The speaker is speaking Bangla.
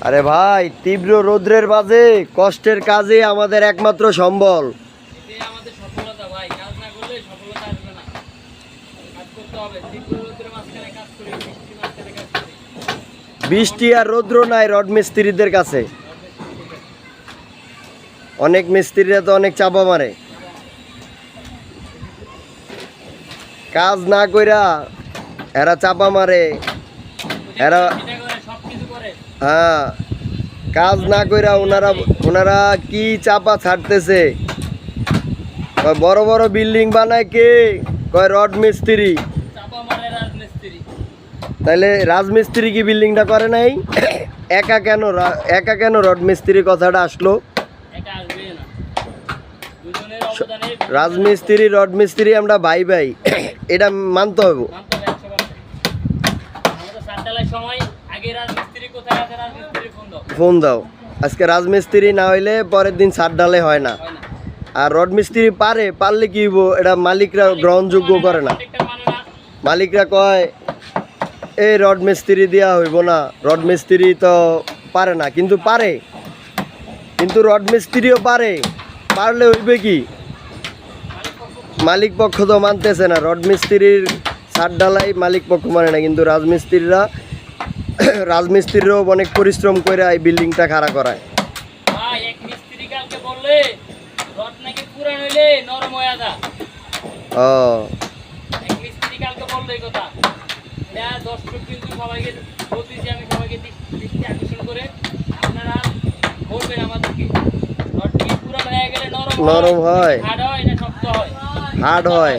আরে ভাই, তীব্র রৌদ্রের মাঝে কষ্টের কাজে আমাদের একমাত্র সম্বল। এটাই আমাদের সফলতা ভাই। কাজ না করলে সফলতা আসবে না। কাজ করতে হবে। তীব্র রোদের মাঝখানে কাজ করি, বৃষ্টির মাঝখানে কাজ করি। বৃষ্টি আর রৌদ্র নাই রড মিস্ত্রিদের কাছে। অনেক মিস্ত্রিরা তো অনেক চাপা মারে, কাজ না কইরা এরা চাপা মারে। এরা এটা করে সবকিছু করে। হ্যাঁ, কাজ না কইরা ওনারা কি চাপা ছাড়তেছে। কয় বড় বড় বিল্ডিং বানায় কে? কয় রড মিস্ত্রি। চাপা মারে রাজমিস্ত্রি। তাইলে রাজমিস্ত্রি কি বিল্ডিংটা করে নাই? একা কেন রড মিস্ত্রি কথাটা আসলো? এটা আসবে না। দুজনের অবদানে রাজমিস্ত্রি রড মিস্ত্রি আমরা ভাই ভাই, এটা মানতে হবে। মানতে হবে 100%। আমাদের সাতটালার সময় আগে রাজমিস্ত্রি কোথায় আছে, রাজমিস্ত্রি ফোন দাও। ফোন দাও। আজকে রাজমিস্ত্রি না হইলে পরের দিন ছাদ ঢালে হয় না। হয় না। আর রড মিস্ত্রি পারলে কি হইব, এটা মালিকরা গ্রহণযোগ্য করে না। সঠিকটা মানে না। মালিকরা কয় এই রড মিস্ত্রি দেওয়া হইব না, রড মিস্ত্রি তো পারে না। কিন্তু পারে, কিন্তু রড মিস্ত্রিও পারলে হইবে কি? মালিক পক্ষ তো মানতেছে না। রড মিস্ত্রির ছাদ ঢালাই মালিক পক্ষ মানে না, কিন্তু রাজমিস্ত্রিরাও অনেক পরিশ্রম করে এই বিল্ডিংটা খাড়া করায়। ভাই এক মিস্ত্রি কালকে বললে রড নাকি পুরান হইলে নরম হয়ে যা। ও এক মিস্ত্রি কালকে বললো এই কথা। এটা দর্শক কিন্তু সবাইকে বলতেছি, আমি সবাইকে দৃষ্টি আকর্ষণ করে আপনারা বলবেন আমাদেরকে রড কি পুরান হয়ে গেলে নরম নরম হয়, হার্ড হয় না শক্ত হয়? হার্ড হয়।